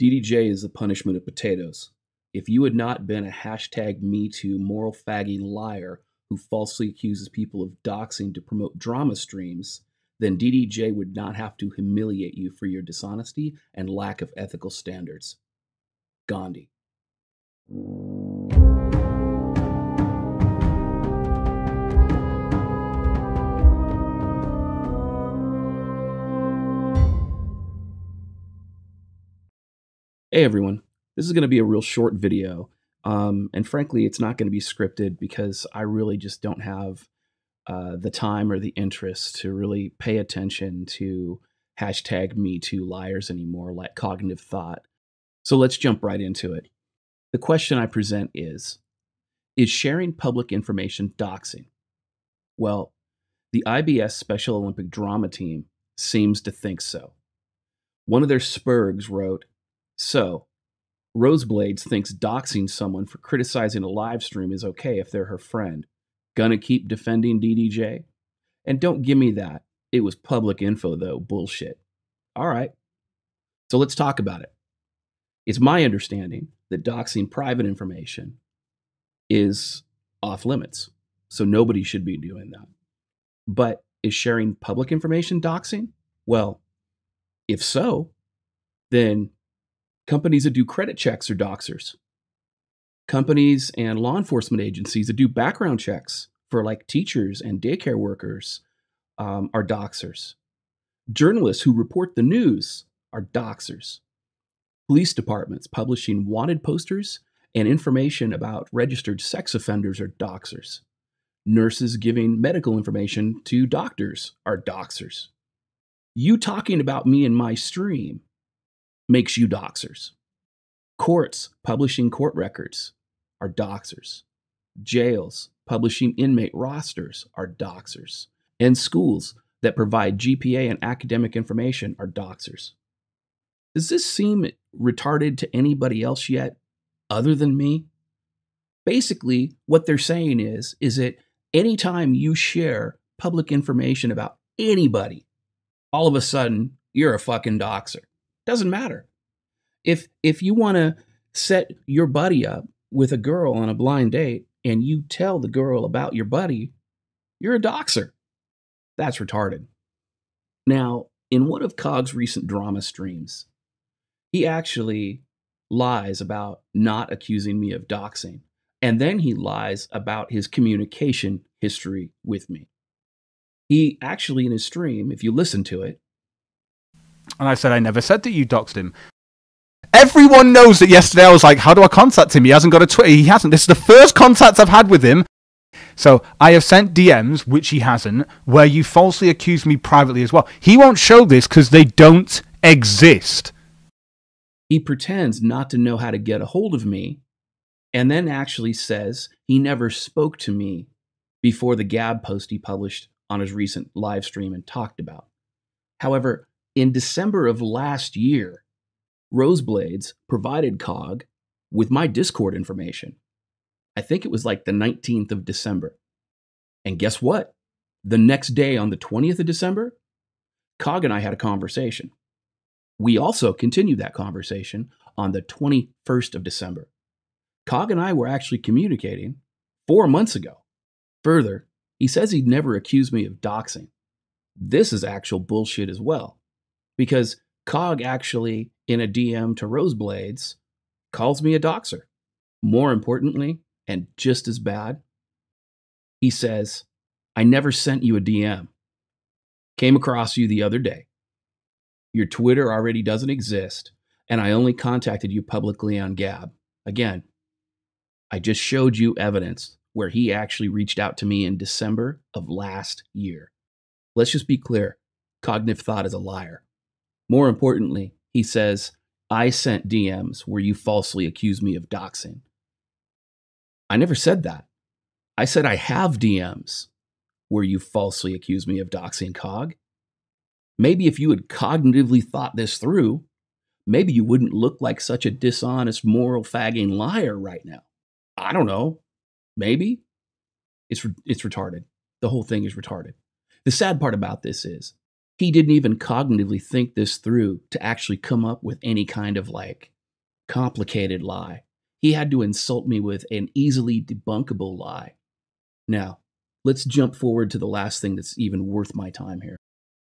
DDJ is the punishment of potatoes. If you had not been a hashtag MeToo moral fagging liar who falsely accuses people of doxing to promote drama streams, then DDJ would not have to humiliate you for your dishonesty and lack of ethical standards. Gandhi. Hey everyone, this is going to be a real short video, and frankly it's not going to be scripted because I really just don't have the time or the interest to really pay attention to hashtag MeToo liars anymore, like cognitive thought. So let's jump right into it. The question I present is sharing public information doxing? Well, the IBS Special Olympic Drama Team seems to think so. One of their spurgs wrote, "So, Roseblades thinks doxing someone for criticizing a live stream is okay if they're her friend. Gonna keep defending DDJ? And don't give me that. It was public info though, bullshit." All right. So let's talk about it. It's my understanding that doxing private information is off limits. So nobody should be doing that. But is sharing public information doxing? Well, if so, then companies that do credit checks are doxers. Companies and law enforcement agencies that do background checks for like teachers and daycare workers are doxers. Journalists who report the news are doxers. Police departments publishing wanted posters and information about registered sex offenders are doxers. Nurses giving medical information to doctors are doxers. You talking about me in my stream makes you doxers. Courts publishing court records are doxers. Jails publishing inmate rosters are doxers. And schools that provide GPA and academic information are doxers. Does this seem retarded to anybody else yet, other than me? Basically, what they're saying is that anytime you share public information about anybody, all of a sudden, you're a fucking doxer. Doesn't matter. If you want to set your buddy up with a girl on a blind date and you tell the girl about your buddy, you're a doxer. That's retarded. Now, in one of Cog's recent drama streams, he actually lies about not accusing me of doxing, and then he lies about his communication history with me. He actually, in his stream, if you listen to it, and I said, I never said that you doxed him. Everyone knows that yesterday I was like, how do I contact him? He hasn't got a Twitter. He hasn't. This is the first contact I've had with him. So I have sent DMs, which he hasn't, where you falsely accused me privately as well. He won't show this because they don't exist. He pretends not to know how to get a hold of me and then actually says he never spoke to me before the Gab post he published on his recent live stream and talked about. However, in December of last year, Roseblades provided Cog with my Discord information. I think it was like the 19th of December. And guess what? The next day on the 20th of December, Cog and I had a conversation. We also continued that conversation on the 21st of December. Cog and I were actually communicating 4 months ago. Further, he says he'd never accused me of doxing. This is actual bullshit as well, because Cog actually, in a DM to Roseblades, calls me a doxer. More importantly, and just as bad, he says, I never sent you a DM. Came across you the other day. Your Twitter already doesn't exist, and I only contacted you publicly on Gab. Again, I just showed you evidence where he actually reached out to me in December of last year. Let's just be clear. Cognitive thought is a liar. More importantly, he says, I sent DMs where you falsely accused me of doxing. I never said that. I said I have DMs where you falsely accused me of doxing, Cog. Maybe if you had cognitively thought this through, maybe you wouldn't look like such a dishonest, moral fagging liar right now. I don't know. Maybe. It's retarded. The whole thing is retarded. The sad part about this is he didn't even cognitively think this through to actually come up with any kind of like complicated lie. He had to insult me with an easily debunkable lie. Now, let's jump forward to the last thing that's even worth my time here.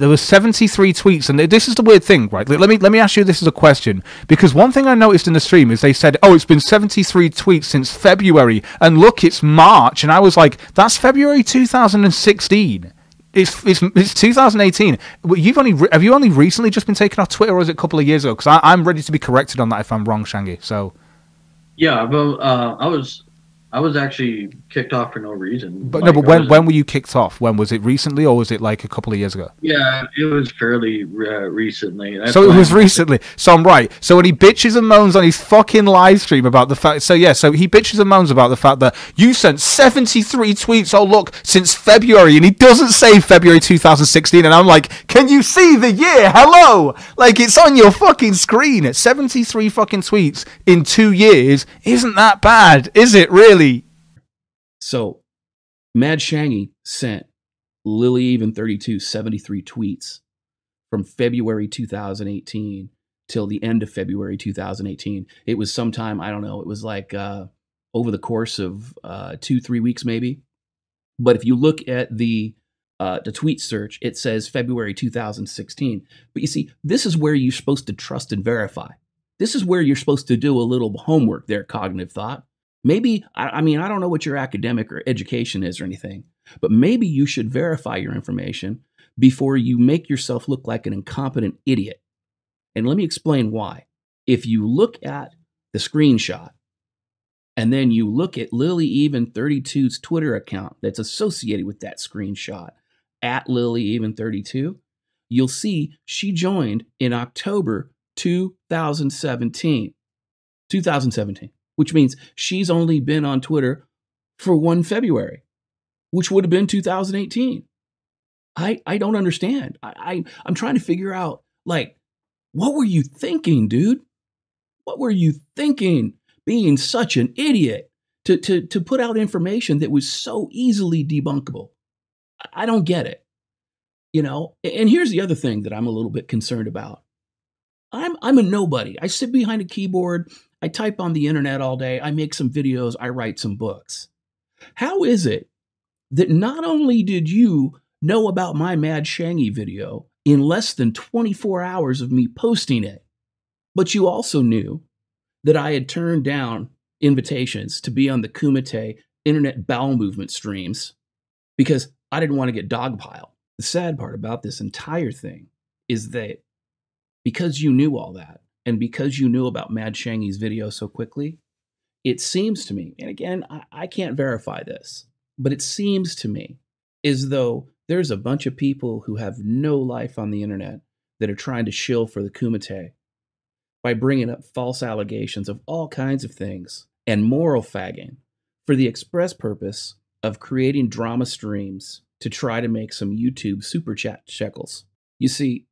There were 73 tweets, and this is the weird thing, right? Let me ask you this as a question, because one thing I noticed in the stream is they said, "Oh, it's been 73 tweets since February," and look, it's March, and I was like, "That's February 2016. It's 2018. Have you only recently just been taken off Twitter, or is it a couple of years ago? Because I'm ready to be corrected on that if I'm wrong, Shangy." So yeah, well, I was actually kicked off for no reason. But like, no, but when were you kicked off? When was it recently, or was it like a couple of years ago? Yeah, it was fairly recently. That's so it was recently. So I'm right. So when he bitches and moans on his fucking live stream about the fact, so he bitches and moans about the fact that you sent 73 tweets. Oh look, since February, and he doesn't say February 2016, and I'm like, can you see the year? Hello, like it's on your fucking screen. It's 73 fucking tweets in 2 years. Isn't that bad? Is it really? So, Mad Shangy sent Lily Even 32 73 tweets from February 2018 till the end of February 2018. It was sometime, I don't know, it was like over the course of 2-3 weeks maybe. But if you look at the tweet search, it says February 2016. But you see, this is where you're supposed to trust and verify. This is where you're supposed to do a little homework there, cognitive thought. Maybe, I mean, I don't know what your academic or education is or anything, but maybe you should verify your information before you make yourself look like an incompetent idiot. And let me explain why. If you look at the screenshot and then you look at Lily Even 32's Twitter account that's associated with that screenshot, at Lily Even 32, you'll see she joined in October 2017. Which means she's only been on Twitter for 1 February, which would have been 2018. I don't understand. I'm trying to figure out, like, what were you thinking, dude? What were you thinking, being such an idiot to put out information that was so easily debunkable? I don't get it. You know, and here's the other thing that I'm a little bit concerned about. I'm a nobody. I sit behind a keyboard. I type on the internet all day. I make some videos. I write some books. How is it that not only did you know about my Mad Shangy video in less than 24 hours of me posting it, but you also knew that I had turned down invitations to be on the Kumite Internet Bowel Movement streams because I didn't want to get dogpiled? The sad part about this entire thing is that because you knew all that, and because you knew about Mad Shangy's video so quickly, it seems to me, and again, I can't verify this, but it seems to me as though there's a bunch of people who have no life on the internet that are trying to shill for the Kumite by bringing up false allegations of all kinds of things and moral fagging for the express purpose of creating drama streams to try to make some YouTube super chat shekels. You see,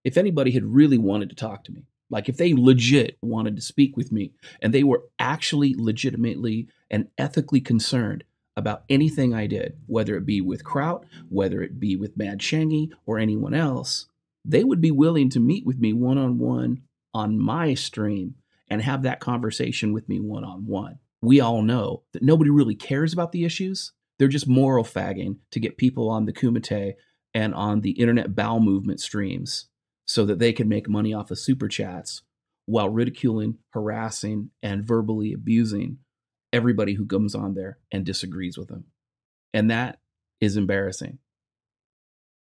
if anybody had really wanted to talk to me, like if they legit wanted to speak with me and they were actually legitimately and ethically concerned about anything I did, whether it be with Kraut, whether it be with Mad Shangy or anyone else, they would be willing to meet with me one-on-one on my stream and have that conversation with me one-on-one. We all know that nobody really cares about the issues. They're just moral fagging to get people on the Kumite and on the Internet Bowel Movement streams so that they can make money off of super chats while ridiculing, harassing, and verbally abusing everybody who comes on there and disagrees with them. And that is embarrassing.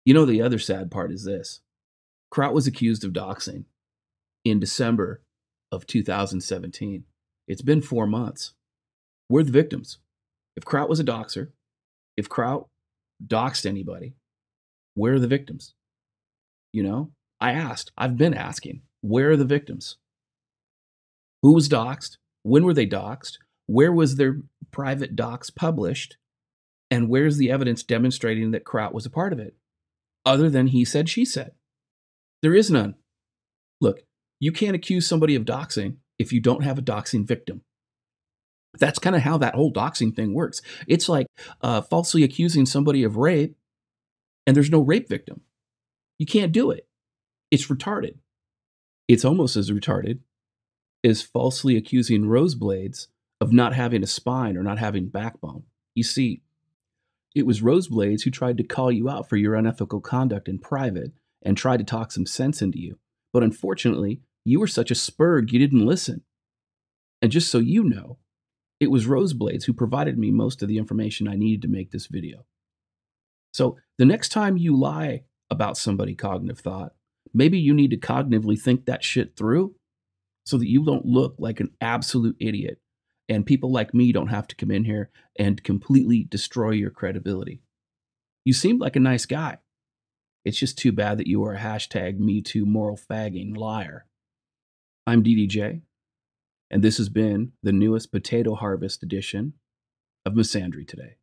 You know, the other sad part is this. Kraut was accused of doxing in December of 2017. It's been 4 months. We're the victims. If Kraut was a doxer, if Kraut doxed anybody, where are the victims? You know, I've been asking, where are the victims? Who was doxed? When were they doxed? Where was their private dox published? And where's the evidence demonstrating that Kraut was a part of it? Other than he said, she said. There is none. Look, you can't accuse somebody of doxing if you don't have a doxing victim. That's kind of how that whole doxing thing works. It's like falsely accusing somebody of rape and there's no rape victim. You can't do it. It's retarded. It's almost as retarded as falsely accusing Roseblades of not having a spine or not having backbone. You see, it was Roseblades who tried to call you out for your unethical conduct in private and tried to talk some sense into you. But unfortunately, you were such a spurg you didn't listen. And just so you know, it was Roseblades who provided me most of the information I needed to make this video. So the next time you lie about somebody, Cognitive Thought, maybe you need to cognitively think that shit through so that you don't look like an absolute idiot and people like me don't have to come in here and completely destroy your credibility. You seem like a nice guy. It's just too bad that you are a hashtag #MeToo moral fagging liar. I'm DDJ, and this has been the newest potato harvest edition of Misandry Today.